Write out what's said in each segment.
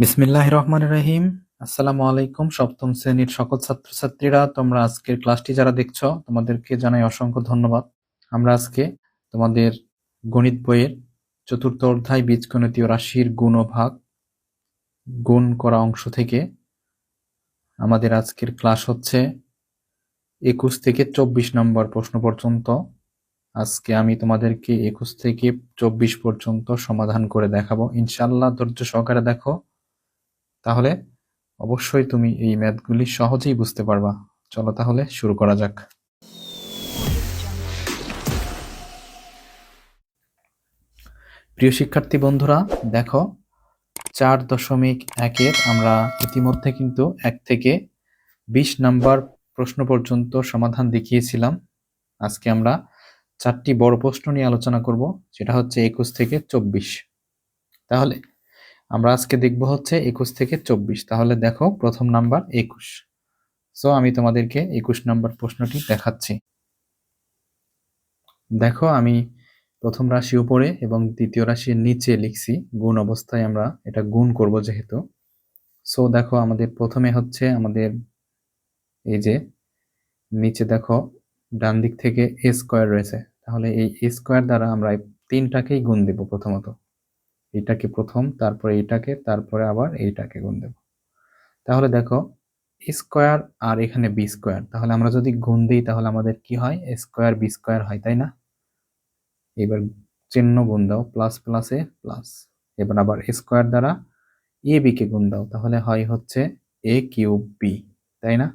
বিসমিল্লাহির রহমানির রহিম। আসসালামু আলাইকুম। সপ্তম শ্রেণীর সকল ছাত্রছাত্রীরা, তোমরা আজকের ক্লাসটি যারা দেখছো তোমাদেরকে জানাই অসংখ্য ধন্যবাদ। আমরা আজকে তোমাদের গণিত বইয়ের চতুর্থ অধ্যায় বীজগণিতীয় রাশির গুণ ও ভাগ গুণ করা অংশ থেকে আমাদের আজকের ক্লাস হচ্ছে 21 থেকে 24 নম্বর প্রশ্ন পর্যন্ত। আজকে আমি তোমাদেরকে 21 থেকে 24 পর্যন্ত সমাধান করে দেখাবো ইনশাআল্লাহ। ধৈর্য সহকারে দেখো, তাহলে অবশ্যই তুমি এই ম্যাথগুলি সহজেই বুঝতে পারবা। চলো তাহলে শুরু করা যাক। প্রিয় শিক্ষার্থী বন্ধুরা, দেখো 4.1-এর আমরা ইতিমধ্যে কিন্তু 1 থেকে 20 নাম্বার প্রশ্ন পর্যন্ত সমাধান দেখিয়েছিলাম। আজকে আমরা 4টি বড় প্রশ্ন নিয়ে আলোচনা করব, যেটা হচ্ছে 21 থেকে 24। তাহলে আমরা আজকে দেখব হচ্ছে 21 থেকে 24। তাহলে দেখো প্রথম নাম্বার 21। সো আমি তোমাদেরকে 21 নাম্বার প্রশ্নটি দেখাচ্ছি। দেখো, আমি প্রথম রাশি উপরে এবং দ্বিতীয় রাশির নিচে লিখছি। গুণ অবস্থায় আমরা এটা গুণ করব যেহেতু। সো দেখো, আমাদের প্রথমে হচ্ছে আমাদের এই যে নিচে দেখো ডান দিক থেকে এ স্কোয়ার রয়েছে, তাহলে এই এ স্কোয়ার দ্বারা আমরা এই তিনটাকেই গুণ দেব। প্রথমত এটাকে প্রথম, তারপরে এইটাকে, তারপরে আবার এইটাকে গুণ দেব। তাহলে দেখো স্কোয়ার আর এখানে বি স্কোয়ার, তাহলে আমরা যদি গুণ দিই তাহলে আমাদের কি হয়? এ স্কোয়ার বি স্কোয়ার হয়, তাই না? এবার চিহ্ন গুণ দাও, প্লাস প্লাসে প্লাস। এবার আবার স্কোয়ার দ্বারা এ বি কে গুণ দাও, তাহলে হয় হচ্ছে এ কিউব বি, তাই না?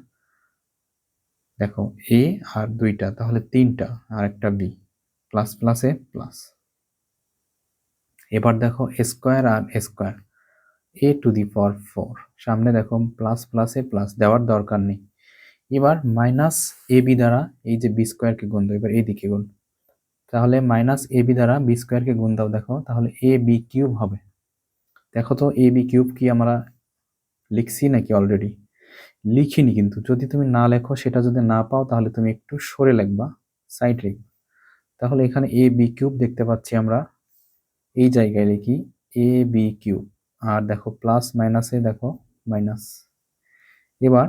দেখো এ আর দুইটা, তাহলে তিনটা, আর একটা বি, প্লাস প্লাসে প্লাস। এবার দেখো স্কোয়ার আর square, a to the power 4, সামনে দেখো প্লাস প্লাসে প্লাস, দেওয়ার দরকার নেই। এবার মাইনাস এ বি দ্বারা এই যে বি স্কোয়ারকে গুণ দাও, এবার এইদিকে গুণ। তাহলে মাইনাস এ বি দ্বারা বি স্কোয়ারকে গুণ দাও, দেখো তাহলে এ বি কিউব হবে। দেখো তো এ বি কিউব কি আমরা লিখছি নাকি? অলরেডি লিখিনি, কিন্তু যদি তুমি না লেখো, সেটা যদি না পাও, তাহলে তুমি একটু সরে লিখবা, সাইড লিখবা। তাহলে এখানে এ বি কিউব দেখতে পাচ্ছি আমরা, এই জায়গায় লিখি এ বি কিউব। আর দেখো প্লাস মাইনাসে দেখো মাইনাস। এবার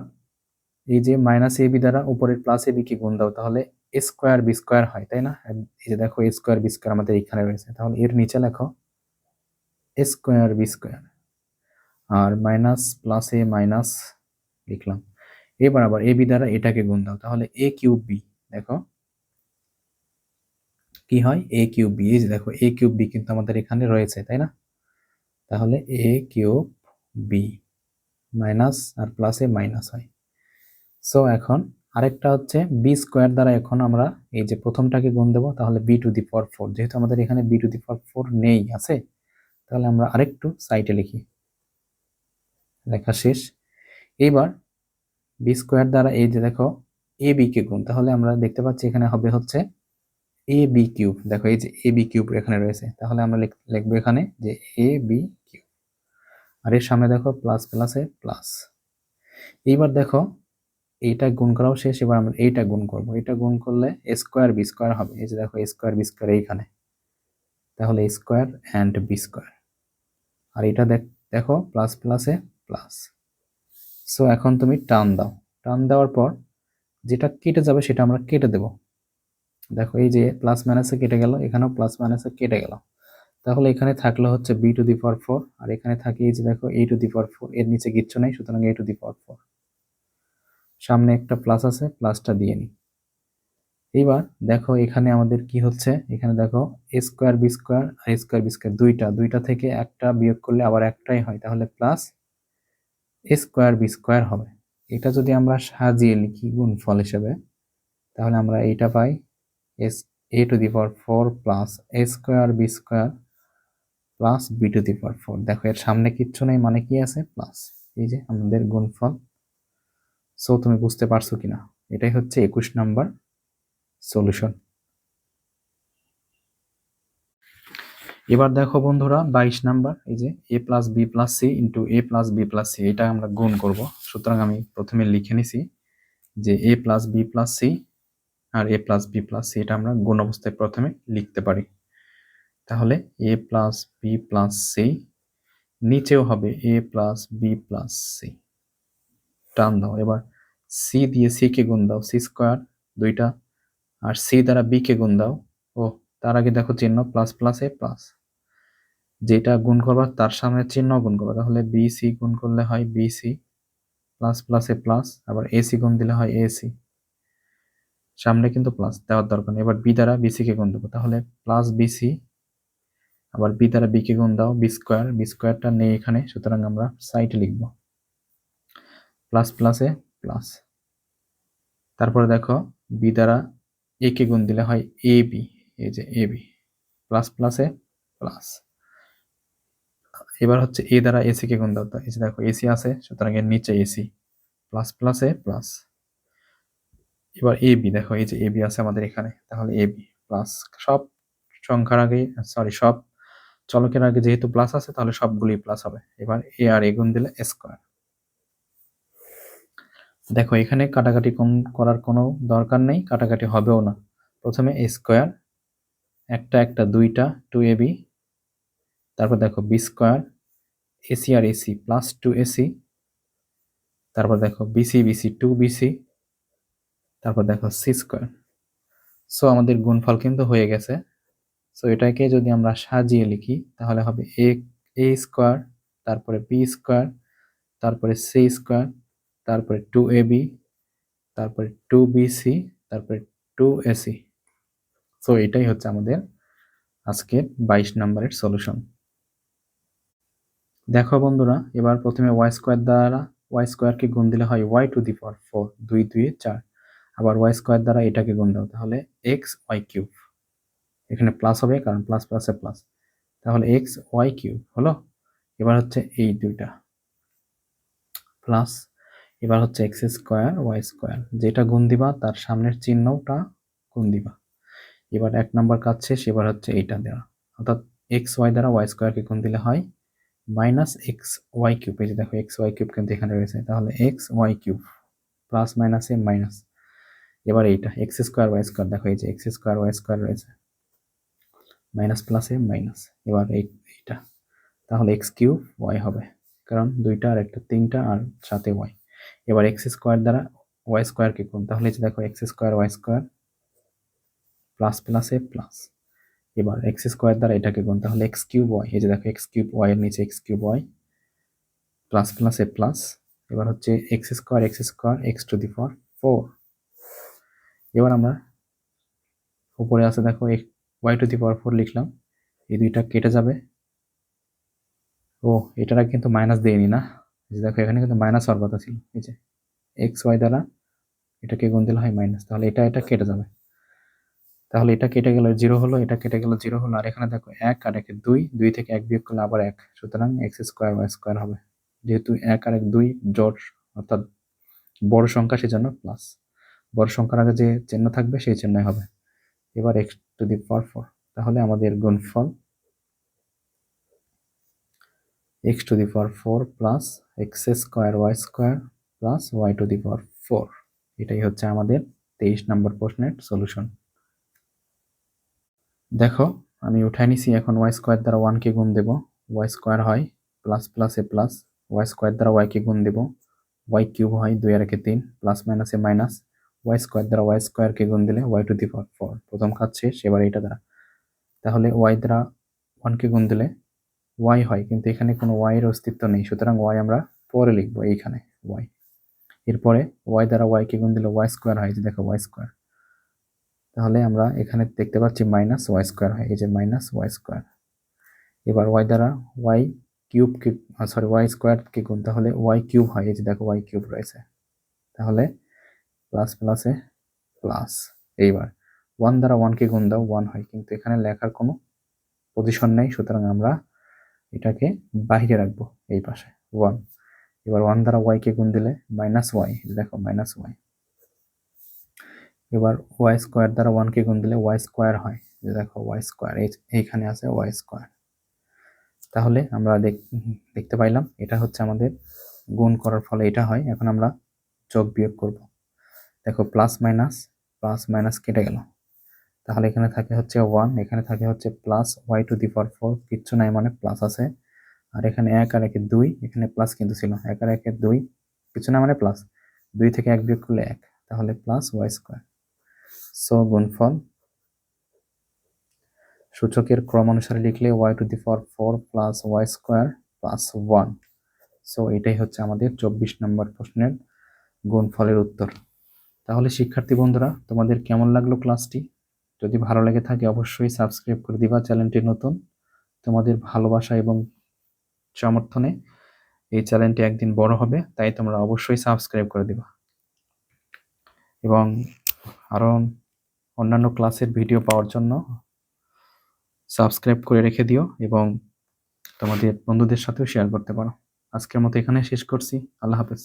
এই যে মাইনাস এ বি দ্বারা উপরের প্লাস এ বি কে গুণ দাও, তাহলে এ স্কোয়ার বি স্কোয়ার হয়, তাই না? এই যে দেখো এ স্কোয়ার বি স্কোয়ার আমাদের এখানে রয়েছে, তাহলে এর নিচে লেখো এ স্কোয়ার বি স্কোয়ার, আর মাইনাস প্লাসে মাইনাস লিখলাম। এবার আবার এ বি দ্বারা এটাকে গুণ দাও, তাহলে এ কিউব বি। দেখো কি হয়? এ কিউব বি। এই যে দেখো এ কিউব বি কিন্তু আমাদের এখানে রয়েছে, তাই না? তাহলে এ কিউব বি, মাইনাস আর প্লাসে মাইনাস হয়। সো এখন আরেকটা হচ্ছে বি স্কোয়ার দ্বারা এখন আমরা এই যে প্রথমটাকে গুণ দেবো, তাহলে বি টু দি পাওয়ার 4। যেহেতু আমাদের এখানে বি টু দি পাওয়ার 4 নেই, আছে, তাহলে আমরা আরেকটু সাইডে লিখি। লেখা শেষ। এইবার বি স্কোয়ার দ্বারা এই যে দেখো এ বি কে গুণ, তাহলে আমরা দেখতে পাচ্ছি এখানে হবে হচ্ছে এ বি কিউব। দেখো এই যে এ বি কিউব এখানে রয়েছে, তাহলে আমরা লিখবো এখানে যে এ বি কিউব। আর এর সামনে দেখো প্লাস প্লাসে প্লাস। এইবার দেখো এইটা গুণ করাও শেষ, এবার আমরা এইটা গুণ করবো। এটা গুণ করলে এ স্কোয়ার বি স্কোয়ার হবে। এই যে দেখো এ স্কোয়ার বি স্কোয়ার এইখানে, তাহলে এ স্কোয়ার অ্যান্ড বি স্কোয়ার। আর এটা দেখো প্লাস প্লাসে প্লাস। সো এখন তুমি টান দাও, টান দেওয়ার পর যেটা কেটে যাবে সেটা আমরা কেটে দেব। দেখো এই যে প্লাস মাইনাসে কেটে গেল, এখানেও প্লাস মাইনাসে কেটে গেল। তাহলে এখানে থাকলো হচ্ছে বি টু দি পাওয়ার 4, আর এখানে থাকে এই যে দেখো এ টু দি পাওয়ার 4, এর নিচে কিচ্ছু নাই, সুতরাং এ টু দি পাওয়ার 4। সামনে একটা প্লাস আছে, প্লাসটা দিয়ে নিই। এইবার দেখো এখানে আমাদের কি হচ্ছে? এখানে দেখো এ স্কোয়ার বি স্কোয়ার আর এ স্কোয়ার বি স্কোয়ার, দুইটা থেকে একটা বিয়োগ করলে আবার একটাই হয়, তাহলে plus a square b square হবে। এটা যদি আমরা সাজিয়ে লিখি গুণফল হিসেবে, তাহলে আমরা এইটা পাই as a to the power 4 plus a square b square plus b to the power 4। দেখো এর সামনে কিচ্ছু নেই, মানে কি আছে? প্লাস। এই যে আমাদের গুণফল। সো তুমি বুঝতে পারছো কিনা? এটাই হচ্ছে 21 নাম্বার সলিউশন। এবার দেখো বন্ধুরা 22 নাম্বার, এই যে এ plus B plus c into a plus B plus C, এটা আমরা গুণ করব। সুতরাং আমি প্রথমে লিখে নিছি যে এ প্লাস বি প্লাস সি আর A plus B plus C, এটা আমরা গুণ অবস্থায় প্রথমে লিখতে পারি। তাহলে A plus B plus C নিচেও হবে a plus B plus C, টান দাও। এবার সি দিয়ে সি কে গুণ দাও, সি স্কোয়ার দুইটা, আর সি দ্বারা বি কে গুণ দাও। ও তার আগে দেখো চিহ্ন প্লাস প্লাস এ প্লাস, যেটা গুণ করবা তার সামনে চিহ্ন গুণ করবা, তাহলে বি সি গুণ করলে হয় বি সি, প্লাস প্লাস এ প্লাস, আবার এসি গুণ দিলে হয় এসি, সামনে কিন্তু প্লাস দেওয়ার দরকার নেই। এবার বি দ্বারা বিসি কে গুণ দেবো, তাহলে প্লাস বিসি, আবার বি দ্বারা বি কে গুণ দাও, বি স্কোয়ার, বি স্কোয়ারটা নেই এখানে, সুতরাং আমরা সাইডে লিখব প্লাস প্লাস এ প্লাস। তারপরে দেখো বি দ্বারা এ কে গুণ দিলে হয় এ বি, এই যে A B, plus plus A plus. এবার হচ্ছে এ দ্বারা এসি কে গুণ দাও, এই যে দেখো এসি আছে, সুতরাং এর নিচে এসি, প্লাস প্লাস এ প্লাস। এবার এ বি দেখো, এই যে এ বি আছে আমাদের এখানে, তাহলে এ বি প্লাস, সব সংখ্যার আগে সরি সব চলকের আগে যেহেতু প্লাস আছে তাহলে সবগুলি প্লাস হবে। এবার এ আর এ গুণ দিলে স্কোয়ার। দেখো এখানে কাটাকাটি করার কোনো দরকার নেই, কাটাকাটি হবেও না। প্রথমে এ স্কোয়ার, একটা একটা দুইটা, টু এ বি, তারপর দেখো B square, AC R AC plus to AC, তারপর দেখো বিসি বিসি টু বিসি, তারপর দেখো সি স্কোয়ার। সো আমাদের গুণফল কিন্তু হয়ে গেছে। সো এটাকে যদি আমরা সাজিয়ে লিখি তাহলে হবে এ স্কোয়ার, তারপরে বি স্কোয়ার, তারপরে সি স্কোয়ার, তারপরে টু এ বি, তারপরে টু বিসি, তারপরে টু এসি। সো এটাই হচ্ছে আমাদের আজকের 22 নম্বরের সলিউশন। দেখো বন্ধুরা, এবার প্রথমে ওয়াই স্কোয়ার দ্বারা ওয়াই স্কোয়ারকে গুণ দিলে হয় ওয়াই টু দি পাওয়ার 4, 2 2 4, আবার ওয়াই স্কোয়ার দ্বারা এটাকে গুণ দাও, তাহলে এক্স ওয়াই কিউব, এখানে প্লাস হবে কারণ প্লাস প্লাসে প্লাস, তাহলে এক্স ওয়াই কিউব হলো। এবার হচ্ছে এই দুইটা প্লাস, এবার হচ্ছে এক্স স্কোয়ার ওয়াই স্কোয়ার, যেটা গুণ দিবা তার সামনের চিহ্নটা গুণ দিবা। এবার 1 নম্বর কাজ শেষ, এবার হচ্ছে এইটা দেওয়া, অর্থাৎ এক্স ওয়াই দ্বারা ওয়াই স্কোয়ারকে গুণ দিলে হয় মাইনাস এক্স ওয়াই কিউব। এই যে দেখো এক্স ওয়াই কিউব কিন্তু এখানে রয়েছে, তাহলে এক্স ওয়াই কিউব প্লাস মাইনাসে মাইনাস। এবার এইটা এক্স স্কোয়ার ওয়াই স্কোয়ার, দেখো এই যে এক্স স্কোয়ার ওয়াই স্কোয়ার রয়েছে, মাইনাস প্লাসে মাইনাস। এবার এইটা তাহলে এক্স কিউব ওয়াই হবে, কারণ দুইটা আর একটা তিনটা আর সাথে ওয়াই। এবার এক্স স্কোয়ার দ্বারা ওয়াই স্কোয়ারকে গুণ, তাহলে এই যে দেখো X square Y square plus প্লাসে প্লাস। এবার এক্স স্কোয়ার দ্বারা এটাকে গুণ, তাহলে এক্স কিউব ওয়াই, এই যে দেখো এক্স কিউব ওয়াই এর নিচে এক্স কিউব ওয়াই প্লাস প্লাসে প্লাস। এবার হচ্ছে x square x to the power 4। এবার আমরা উপরে আছে দেখো ওয়াই টু দি পাওয়ার 4 লিখলাম, এই দুইটা কেটে যাবে। ও এটারা কিন্তু মাইনাস দেয়নি না, দেখো এখানে কিন্তু মাইনাস হওয়ার কথা ছিল, এই যে এক্স ওয়াই দ্বারা এটাকে গুণ দিলে হয় মাইনাস, তাহলে এটা এটা কেটে যাবে, তাহলে এটা কেটে গেল 0 হলো, এটা কেটে গেল 0 হলো, আর এখানে দেখো 1 আর 1 2, 2 থেকে 1 বিয়োগ করলে আবার 1, সুতরাং এক্স স্কোয়ার ওয়াই স্কোয়ার হবে। যেহেতু 1 আর 1 2 জোড় অর্থাৎ বড় সংখ্যা, সেজন্য প্লাস, বড় সংখ্যার আগে যে চিহ্ন থাকবে সেই চিহ্নই হবে। এবার এক্স টু দি পাওয়ার 4, তাহলে আমাদের গুণফল x to the power 4 plus x square Y square plus y to the power 4, এটাই হচ্ছে আমাদের 23 নম্বর প্রশ্নের সলিউশন। দেখো আমি উঠাই নিছি, এখন ওয়াই স্কোয়ার দ্বারা 1 কে গুণ দেব, ওয়াই স্কোয়ার হয় প্লাস প্লাসে প্লাস, ওয়াই স্কোয়ার দ্বারা ওয়াই কে গুণ দেব, ওয়াই কিউব হয় 2 আর 1 3 প্লাস মাইনাসে মাইনাস, ওয়াই স্কোয়ার দ্বারা ওয়াই স্কোয়ার কে গুণ দিলে ওয়াই টু দি পাওয়ার 4, প্রথম কাজ শেষ। এবার এটা দ্বারা, তাহলে ওয়াই দ্বারা 1 কে গুণ দিলে ওয়াই হয়, কিন্তু এখানে কোনো ওয়াই এর অস্তিত্ব নেই, সুতরাং ওয়াই আমরা পরে লিখবো এইখানে ওয়াই। এরপরে ওয়াই দ্বারা ওয়াই কে গুণ দিলে ওয়াই স্কোয়ার হয়, যে দেখো ওয়াই স্কোয়ার, তাহলে আমরা এখানে দেখতে পাচ্ছি মাইনাস ওয়াই স্কোয়ার হয়, এই যে মাইনাস ওয়াই স্কোয়ার। এবার ওয়াই দ্বারা ওয়াই কিউব কে সরি ওয়াই স্কোয়ার কে গুণ, তাহলে ওয়াই কিউব হয়, এই যে দেখো ওয়াই কিউব রয়েছে, তাহলে প্লাস প্লাসে প্লাস। এইবার 1 দ্বারা 1 কে গুণ দাও, 1 হয়, কিন্তু এখানে লেখার কোনো পজিশন নেই, সুতরাং আমরা এটাকে বাইরে রাখবো এই পাশে 1। এবার 1 দ্বারা ওয়াই কে গুণ দিলে মাইনাস ওয়াই, দেখো মাইনাস ওয়াই। এবার ওয়াই স্কোয়ার দ্বারা 1 কে গুণ দিলে ওয়াই স্কোয়ার হয়, যে দেখো ওয়াই স্কোয়ার, এইখানে আছে ওয়াই স্কোয়ার। তাহলে আমরা দেখতে পাইলাম এটা হচ্ছে আমাদের গুণ করার ফলে এটা হয়। এখন আমরা যোগ বিয়োগ করব, দেখো প্লাস মাইনাস কেটে গেল, তাহলে এখানে থাকে হচ্ছে 1, এখানে থাকে হচ্ছে plus y to the power 4, কিচ্ছু নাই মানে প্লাস আছে, আর এখানে 1 আর 1 2, এখানে প্লাস কিন্তু ছিল, 1 আর 1 2 কিছু না মানে প্লাস, 2 থেকে 1 বিয়োগ করলে 1, তাহলে প্লাস ওয়াই স্কোয়ার। সো গুণফল সূচকের ক্রম অনুসারে লিখলে y⁴ plus Y square plus 1। So এটাই হচ্ছে আমাদের 24 নম্বর প্রশ্নের গুণফলের উত্তর। তাহলে শিক্ষার্থী বন্ধুরা, তোমাদের কেমন লাগলো ক্লাসটি? যদি ভালো লেগে থাকে অবশ্যই সাবস্ক্রাইব করে দিবা, চ্যানেলটি নতুন। তোমাদের ভালোবাসা এবং সমর্থনে এই চ্যানেলটি একদিন বড় হবে, তাই তোমরা অবশ্যই সাবস্ক্রাইব করে দিবা এবং আরও অন্যান্য ক্লাসের ভিডিও পাওয়ার জন্য সাবস্ক্রাইব করে রেখে দিও এবং তোমাদের বন্ধুদের সাথেও শেয়ার করতে পারো। আজকের মতো এখানে শেষ করছি। আল্লাহ হাফেজ।